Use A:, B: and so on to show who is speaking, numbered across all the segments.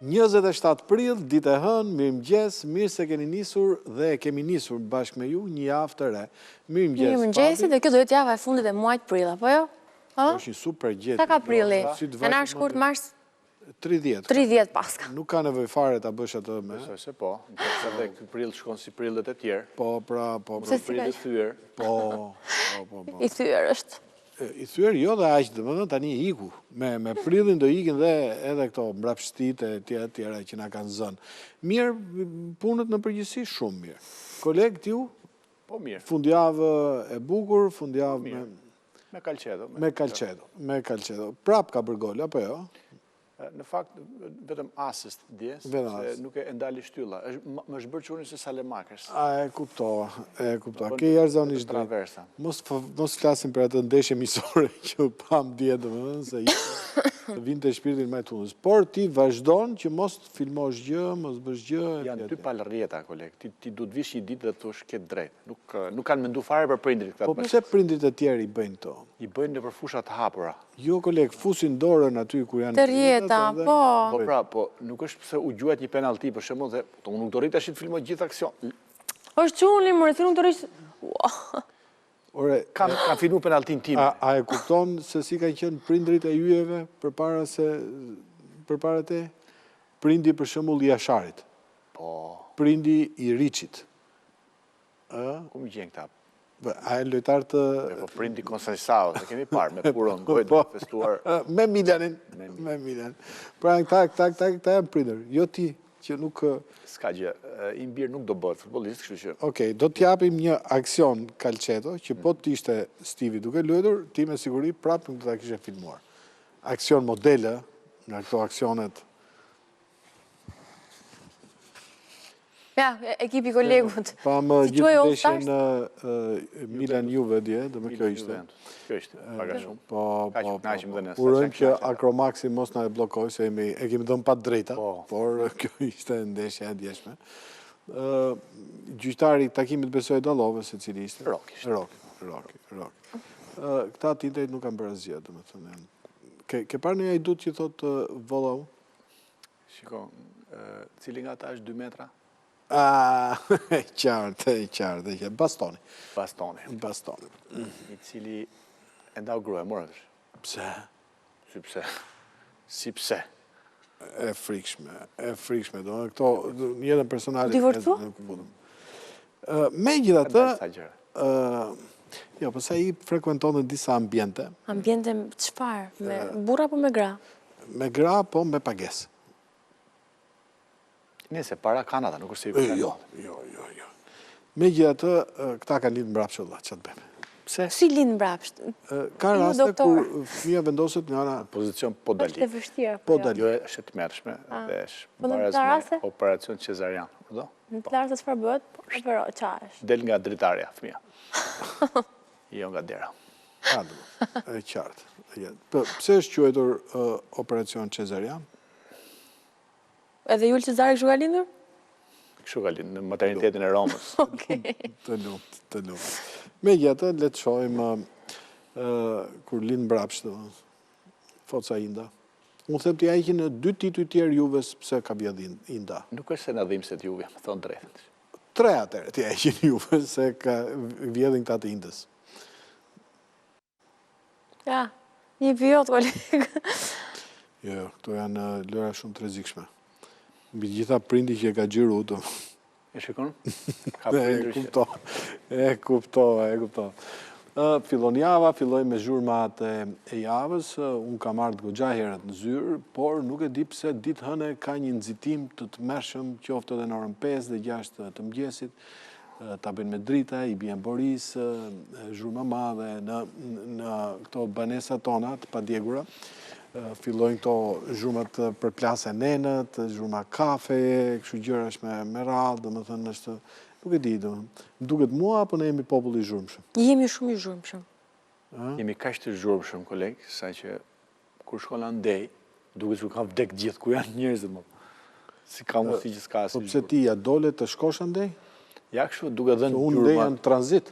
A: 27 prill, ditë e hënë, mirëmëngjes, mirë se keni nisur dhe kemi nisur bashkë me ju një javë të re. Mirëmëngjes.
B: Mirëmëngjesi, dhe kjo do jetë java e fundit e muajit prill, apo jo?
A: Është një super gjetje.
B: Sa ka prilli? Janar, shkurt, mars?
A: 30.
B: 30 paska.
A: Nuk ka nevojë fare ta bësh atë me.
C: Besoj se po. Nëse dhe ky prill shkon si prillet e tjerë.
A: Po.
C: Prill i thyer.
A: Po.
B: I thyer është.
A: I thyer jo dhe aq, domethënë tani iku. Me prillin do ikin dhe edhe këto mbrapshtitë e tjera që na kanë zënë. Mirë, punët në përgjithësi shumë mirë. Koleg tiu?
C: Po mirë.
A: Fundjavë e bukur, fundjavë
C: me Calcedo.
A: Me Calcedo. Prap ka bërë gol apo jo?
C: Në fakt, vetëm asist dje, se nuk e ndali shtylla. Më është bërë qurin se Salemakers.
A: E kuptova. Ke jashtëzakonisht drejt. Mos flasim për atë ndeshje miqësore që pam dje, domethënë se vinte shpirtin më tunës. Por ti vazhdon që mos filmosh gjë, mos bësh gjë.
C: Janë dy palë rrjeta, koleg. Ti du të vish një ditë dhe të thush ke drejt. Nuk kanë mendu fare për prindrit këta.
A: Po pse prindrit e tjerë i bëjnë këto?
C: I bëjnë nëpër fusha të hapura.
A: Jo, koleg, fusin dorën aty kur janë
B: të rjeta, po.
C: Po pra, po nuk është pse u gjuajt një penalti, për shembull, dhe unë nuk do rrit tash të filmoj gjithë aksion.
B: Është çuni, më nuk do rrit.
A: Ore,
C: kam filmu penaltin tim.
A: A e kupton se si kanë qenë prindrit e yjeve përpara te? Prindi për shembull i Jasharit.
C: Po.
A: Prindi i Riçit.
C: Ku më gjen këta?
A: A e lojtar të...
C: Po prindi Konstanciao, se kemi parë, me Puron, gojtë, festuar...
A: Me Milanin. Pra, këta janë prindër. Jo ti, që nuk...
C: Ska gjë, Imbir nuk do bëhet futbollist, kështu që...
A: Okej, do t'japim një aksion Calcedo, që po t'ishte Stivi duke luajtur, ti me siguri prapë nuk do ta kishe filmuar. Aksion modele, nga këto aksionet...
B: Ja, ekipi kolegut.
A: Pa më gjithë ndeshjen Milan Juve dje, dhe me kjo ishte.
C: Kjo ishte, paga shumë.
A: Po, urojmë që Akromaksi mos na e bllokoj, se e kemi dhënë pa drejta, por kjo ishte ndeshja e djeshme. Gjyqtari i takimit besoj dallove se cili ishte. Roki. Këta tindejt nuk kanë bërë asgjë, domethënë. Ke parë një ajdut që thotë Vollau?
C: Shiko, cili nga ata është 2 metra?
A: E qartë. Bastoni.
C: I cili e ndau grua, morë.
A: Pse?
C: Si pse?
A: E frikshme. Këto jetën personale...
B: Divorcu?
A: Megjithatë, jo, përsa i frekuenton në disa ambiente.
B: Ambiente çfarë? Me burra apo me gra?
A: Me gra, po me pagesë.
C: Nëse para Kanada, nuk është se i vërtetë.
A: Jo. Megjithatë, këta kanë lindë mbrapsht vëlla, ç'a të bëjmë?
C: Pse?
B: Si lind mbrapsht?
A: Ka raste kur fëmia vendoset nga ana
C: pozicion po dali.
B: Është e vështirë.
A: Po dali.
C: Jo, është të mërshme dhe është
B: në këta raste?
C: Operacion cezarian.
B: Në të raste çfarë bëhet? Opero, çfarë është?
C: Del nga dritarja fëmia. Jo nga dera.
A: E qartë. Pse është quajtur operacion cezarian?
B: Edhe Jul Cezari kështu ka lindur?
C: Kështu ka lindur, në maternitetin e Romës.
A: Të lumt. Megjithatë, le të shohim kur lind mbrapsht, Foca Inda. Unë them ti ai që në 2 tituj tjerë Juves pse ka vjedh Inda.
C: Nuk është se na dhimbse të Juve, më thon drejtën.
A: 3 atëherë ti ai që Juves se ka vjedhin këta të Indës.
B: Ja, një pjot, koleg.
A: Jo, këto janë lëra shumë të rrezikshme. Mbi gjitha prindi që e ka xhiru to.
C: E shikon? Ka prindër që...
A: E kuptova. Fillon java, filloj me zhurmat e javës. Unë kam ardhur goxha herët në zyrë, por nuk e di pse ditë hëne ka një nxitim të tmerrshëm, qoftë edhe në orën 5 dhe 6 të mëngjesit. Ta bëjnë me drita, i bien Boris, zhurma madhe në këto banesat tona të padjegura. Fillojnë këto zhurmat për plasë e nenët, zhurma kafe, kështu gjërash me radhë, domethënë është, nuk e di, domethënë. Më duket mua apo ne jemi popull i zhurmshëm?
B: Jemi shumë i zhurmshëm.
C: Jemi kaq të zhurmshëm, koleg, saqë kur shkon andej, duket se ka vdek gjithë ku janë njerëzit më. Si ka mundësi që s'ka asnjë.
A: Po pse ti ja dole të shkosh andej?
C: Ja kështu duke dhënë
A: unë ndej janë tranzit.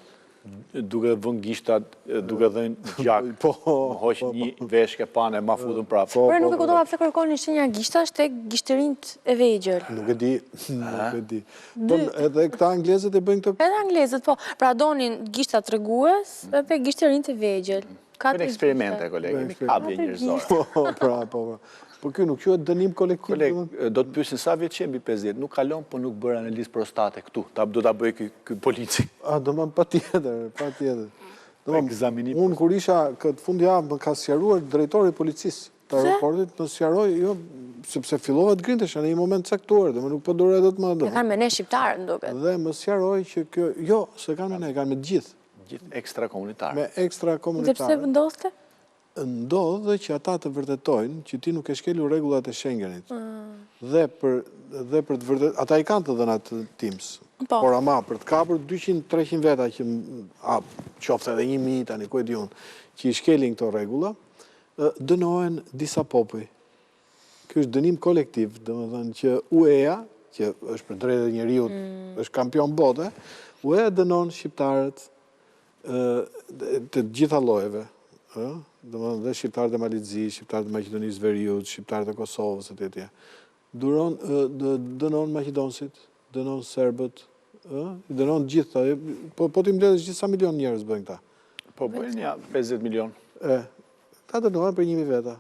C: Duke vënë gishtat, duke dhënë gjak, hoq një veshke pane, ma futën prapë.
B: Por nuk e kuptova pse kërkoni shenja gishtash tek gishtërinjt e vegjël.
A: Nuk e di, nuk e di. Po edhe këta anglezët e bëjnë këtë?
B: Edhe anglezët, po. Pra donin gishtat tregues edhe gishtërinjt e vegjël.
C: Bëjnë eksperimente, kolegë, mi kabje njërzore.
A: Po. Po kjo nuk quhet dënim kolektiv.
C: Kolegë, do të pyesin sa vjeç je mbi 50, nuk kalon, po nuk bërë analizë prostate këtu. Do ta bëj ky polici.
A: Do më patjetër.
C: Ekzaminim.
A: Unë kur isha këtë fundjavë më ka sqaruar drejtori i policisë të aeroportit, më sqaroi, jo, sepse fillova të grindesh në një moment caktuar, dhe më nuk po durej dot më.
B: E kanë me ne shqiptarët, nduket.
A: Dhe më sqaroi që kjo, jo, se kanë me ne, kanë me të gjithë.
C: Gjithë ekstrakomunitarë.
A: Me ekstrakomunitarë.
B: Dhe pse vendoste?
A: Ndodhë që ata të vërtetojnë që ti nuk e shkelur rregullat e Schengenit. Dhe për të vërtet, ata i kanë të dhënat Teams. Por ama për të kapur 200-300 veta që qoftë edhe 1000 tani ku e di unë, që i shkelin këto rregulla, dënohen disa popull. Ky është dënim kolektiv, domethënë që UEA, që është për drejtat e njeriut, është kampion bote, UEA dënon shqiptarët të gjitha llojeve. Dhe shqiptarët e Malizis, shqiptarët e Maqedonisë Veriut, shqiptarët e Kosovës, etc. Dënon Maqedonësit, dënon Serbët, dënon gjithë, po ti mbledhësh gjithë sa milion njerëz bëjnë këta.
C: Po bëjnë ja 50 milion.
A: Ta dënohen për 1000 veta.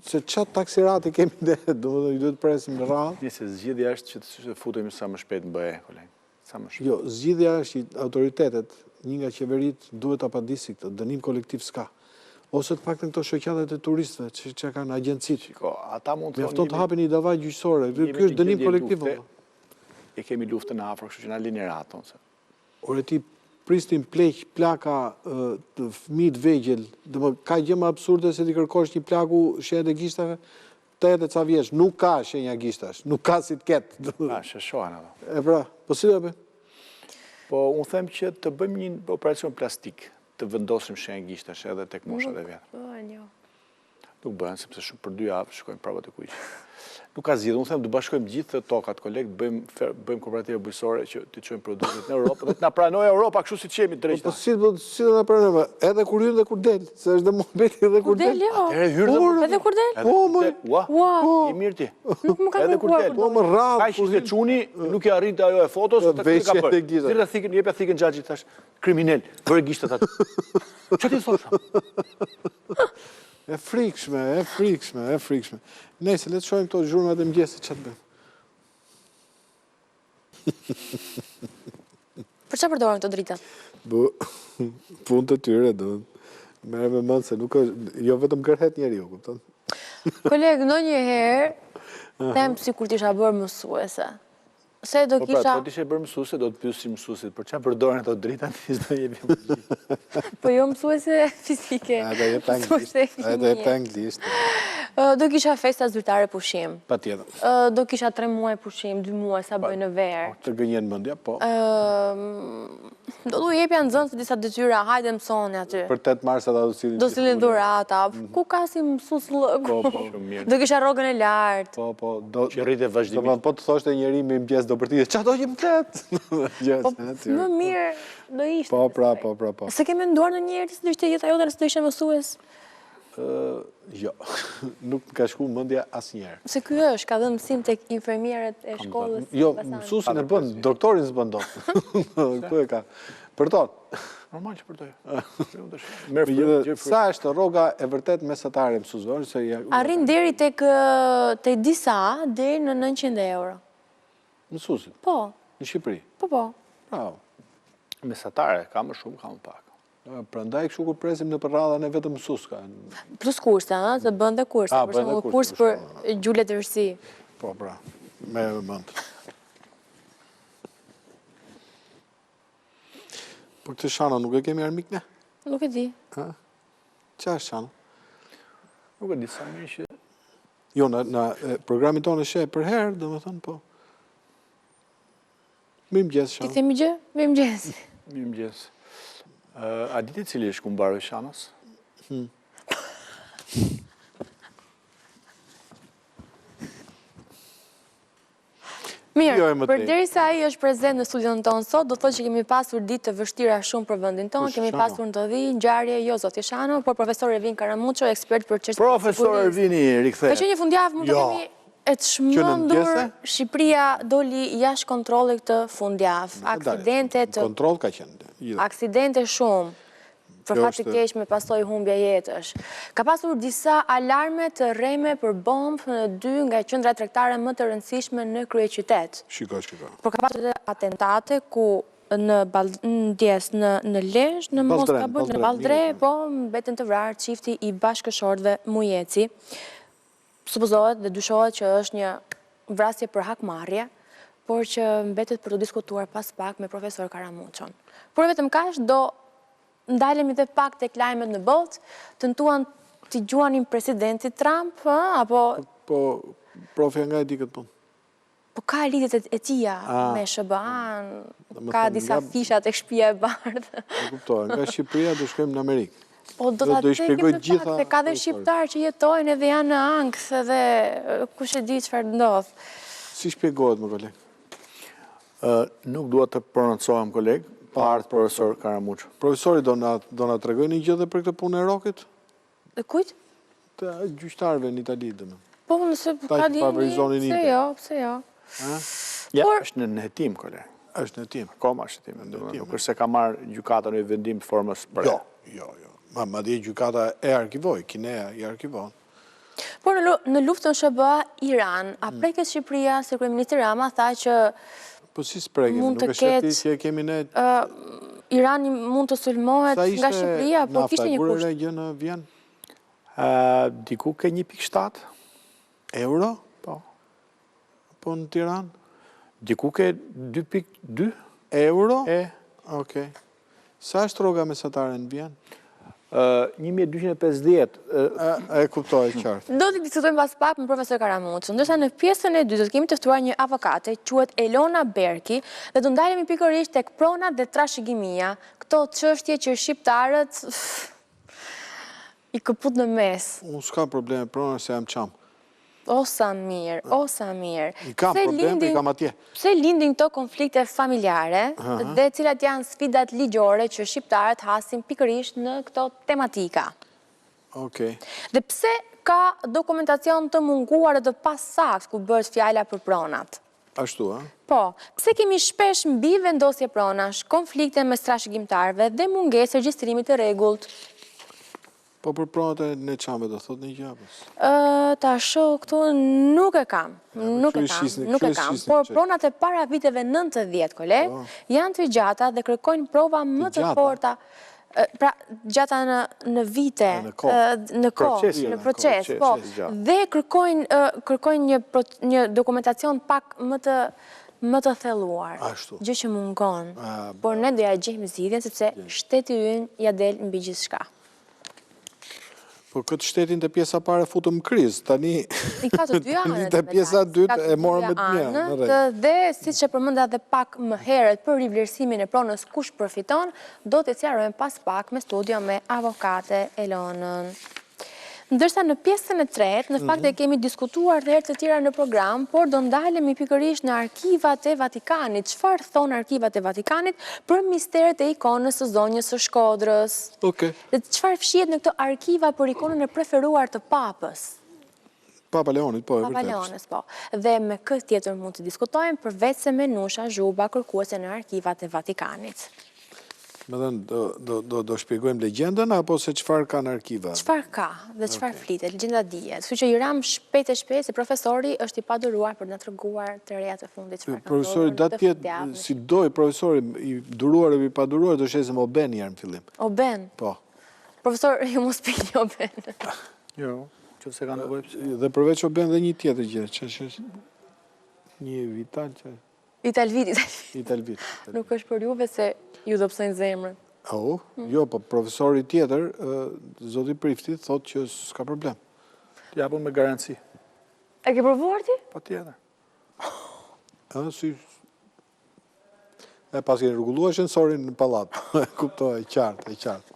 A: Se qatë taksirati kemi dhe, i duhet presim në radhë.
C: Nëse zgjidhja është që të futemi sa më shpejt në BE, kolegë. Sa më shpejt.
A: Jo, zgjidhja është që autoritetet, një nga qeverit duhet ta padisi këtë, dënim kolektiv s'ka. Ose të paktën këto shoqatet e turistëve që kanë agjencit.
C: Ata mund të
A: mjafton të hapin një davaj gjyqësore. Ky është dënim kolektiv.
C: E kemi luftën në afër, kështu që na lini ratë.
A: Ore ti pristin pleq plaka të fëmijët vegjël, ka gjë më absurde se ti kërkosh një plaku shenjë e gishtave, 80 ca vjeç, nuk ka shenja gishtash, nuk ka si të ketë.
C: Sheshohen ato.
A: E pra, po si do bëj?
C: Po unë them që të bëjmë një operacion plastik, të vendosim shenjë gishtash edhe tek moshat e vjetra. Nuk bëhen, sepse shumë për 2 javë shkojmë prapa të kuq. Nuk ka zgjidhje, unë them të bashkojmë gjithë tokat, kolegë, bëjmë kooperative bujësore që të çojmë produktet në Europë dhe të na pranojë Europa kështu siç jemi drejt.
A: Po si do na pranojmë? Edhe kur hyn dhe kur del, se është dhe mohabeti edhe kur del.
C: Atëherë hyn
B: edhe kur del.
A: Po më.
C: I mirë ti.
B: Nuk më ka
C: edhe kur del.
A: Po më rradh.
C: Kaq ishte çuni, nuk i arrinte ajo e fotos, të ka bërë. Dile thikën, jepja thikën xhaxhit tash, kriminal, bëre gishtat atë. Çfarë ti thosh?
A: E frikshme. Nëse le të shohim këto zhurmat e mëngjesit çfarë bëjmë.
B: Për çfarë përdoren këto drita?
A: Punë të tyre, do merre me mend se nuk është jo vetëm gërhet njeriu, kupton?
B: Koleg, ndonjëherë them sikur t'isha bërë mësuese. Se do kisha...
C: Po pra, të ishe bërë mësuese, do të pyesim mësuesit, për çfarë përdoren ato drita, ti s'do jemi mësues.
B: Po jo mësuese fizike.
A: Edhe e anglisht.
B: Do kisha festa zyrtare pushim.
A: Patjetër.
B: Do kisha 3 muaj pushim, 2 muaj sa bëj në verë.
A: Të gënjen mendja, po.
B: Do t'u jepja nxënës disa detyra, hajde mësoni aty.
A: Për 8 mars ata
B: do silin dhurata. Ku ka si mësues lëku? Do kisha rrogën e lartë.
A: Po,
C: që rritet vazhdimisht.
A: Po të thoshte njëri me mëngjes do përtitet. Çfarë do që më ket?
B: Më mirë do ishte.
A: Po, pra.
B: Se ke menduar ndonjëherë se do ishte jeta jote nëse do ishe mësues?
A: Jo, nuk ka shku mendja asnjëherë.
B: Se ky është, ka dhënë mësim tek infermierët e shkollës.
A: Jo, mësuesin e bën, doktorin s'bën dot. Ku e ka? Për tonë.
C: Normal që për to.
A: Sa është rroga e vërtet mesatare mësuesve?
B: Arrin deri tek disa, deri në 900 euro.
A: Mësuesit?
B: Po.
A: Në Shqipëri?
B: Po.
A: Bravo.
C: Mesatare, ka më shumë, ka më pak.
A: Prandaj kështu kur presim në radhën e vetëm mësues ka.
B: Plus kurse, të bën dhe kurse, për shembull kurs për gjule të vërsi.
A: Po, pra. Me mend. Por këtë Shana nuk e kemi armik ne?
B: Nuk e di.
A: Qa është Shana?
C: Nuk e di sa mirë që...
A: Jo, në programin tonë e sheh për herë, domethënë, po. Mirëmëngjes, Shana.
B: Ti themi gjë? Mirëmëngjes.
C: Mirëmëngjes. A diti cili është kumbaru i Shanës?
B: Mirë, përderisa ai është prezent në studion tonë sot, do thotë që kemi pasur ditë të vështira shumë për vendin tonë, kemi pasur ndodhi, ngjarje, jo zoti Shano, por profesor Ervin Karamuço, ekspert për çështje.
C: Profesor Ervini rikthehet.
B: Ka qenë një fundjavë, mund të themi, e çmendur, Shqipëria doli jashtë kontrollit këtë fundjavë.
A: Kontroll ka qenë.
B: Aksidente shumë. Për fat të keq me pasojë humbja jetësh. Ka pasur disa alarme të rreme për bombë në 2 nga qendrat tregtare më të rëndësishme në kryeqytet.
A: Shiko.
B: Por ka pasur atentate ku në Lezhë, në Moskabur, në Vallëdre, po mbeten të vrarë çifti i bashkëshortëve Mujeci. Supozohet dhe dyshohet që është një vrasje për hakmarrje, por që mbetet për të diskutuar pas pak me profesor Karamuçon. Por vetëm kaq do ndalemi dhe pak tek lajmet në botë, tentuan t'i gjuanin presidentit Trump, apo...
A: Po, profja nga e di këtë punë.
B: Po ka lidhjet e tia me SBA-n, ka disa fisha tek Shtëpia e Bardhë.
A: E kuptoj, nga Shqipëria do shkojmë në Amerikë.
B: Po do ta tekim në pak, se ka dhe shqiptarë që jetojnë edhe janë në ankth edhe kush e di çfarë ndodh.
A: Si shpjegohet, më koleg?
C: Nuk dua të prononcohem, koleg. Partë profesor Karamuço.
A: Profesori do na tregoj një gjë dhe për këtë punë e rokit?
B: Dhe kujt?
A: Të gjyqtarëve në Itali, dhe.
B: Po, nëse ka dini, pse jo.
C: Ja, është në hetim, koleg.
A: Është në hetim.
C: Akoma është në hetim. Nuk është se ka marrë gjykata në vendim formës për.
A: Jo. Ma dhe gjykata e arkivoj, Kinea i arkivon.
B: Por në luftën SBA-Iran, a preket Shqipëria, se kryeministri Rama tha që
A: po si s'preket, nuk është shëti që e kemi ne...
B: Irani mund të sulmohet nga Shqipëria, por kishte një kusht.
A: Sa ishte nafta, kur gjë në Vjen?
C: Diku ke 1.7.
A: Euro?
C: Po.
A: Po në Tiran?
C: Diku ke 2.2.
A: Euro? Okej. Sa është rroga mesatare në Vjen?
C: 1250.
A: E kuptoj qartë.
B: Do të diskutojmë pas pak me profesor Karamuço, ndërsa në pjesën e dytë do të kemi të ftuar një avokate, quhet Elona Berki, dhe do ndalemi pikërisht tek pronat dhe trashëgimia, këto çështje që shqiptarët i këput në mes.
A: Unë s'ka probleme prona se jam qam.
B: O sa mirë.
A: I kam problem, i kam atje.
B: Pse lindin këto konflikte familjare dhe cilat janë sfidat ligjore që shqiptarët hasin pikërisht në këto tematika?
A: Okej.
B: Dhe pse ka dokumentacion të munguar dhe të pasakt ku bëhet fjala për pronat?
A: Ashtu, a?
B: Po, pse kemi shpesh mbi vendosje pronash, konflikte mes trashëgimtarëve dhe mungesë regjistrimit të rregullt?
A: Po për pronat e në qamve do thot një gjabës?
B: Ta shoh këtu nuk e kam, por pronat e para viteve 90, koleg, janë të gjata dhe kërkojnë prova më të forta, pra gjata në vite, në proces, po, dhe kërkojnë një dokumentacion pak më të thelluar, gjë që mungon, por ne do ja gjejmë zgjidhjen sepse shteti ynë ja del mbi gjithçka.
A: Po këtë shtetin të pjesa pare futëm krizë, tani
B: i ka të dy anët,
A: të pjesa dytë e morëm me të mja.
B: Dhe si që përmenda dhe pak më herët për rivlerësimin e pronës kush përfiton, do të sqarojmë pas pak me studio me avokate Elonën. Ndërsa në pjesën e tretë, në fakt e kemi diskutuar të herë të tjera në program, por do ndalemi pikërisht në arkivat e Vatikanit. Çfarë thonë arkivat e Vatikanit për misteret e ikonës së zonjës së Shkodrës? Dhe çfarë fshihet në këto arkiva për ikonën e preferuar të Papës?
A: Papa Leonit, po.
B: Papa Leonis, po. Dhe me këtë tjetër mund të diskutojmë përveç se Menusha Zhuba kërkuese në arkivat e Vatikanit.
A: Me dhe do shpjegojmë legjendën, apo se qëfar ka në arkiva?
B: Qëfar ka dhe qëfar flitet, legjenda dijet. Kështu që i ram shpejt e shpejt, se profesori është i paduruar për në treguar të reja të fundit qëfar ka
A: profesori datë tjetë, si doj profesori i duruar e i paduruar, do shesim Oben jarë në fillim.
B: Oben?
A: Po.
B: Profesor, ju mos pini Oben.
C: Jo, që se ka në vojpë.
A: Dhe përveç Oben dhe një tjetër gjithë, që është një Vital që... Italvit.
B: Nuk është për juve se ju do pësojnë zemrën.
A: Jo, po profesori tjetër, zoti Priftit, thot që s'ka problem.
C: Japun me garanci.
B: E ke provuar ti?
C: Po tjetër.
A: Pas ke rregullua shensorin në pallat. Kuptoj, qartë.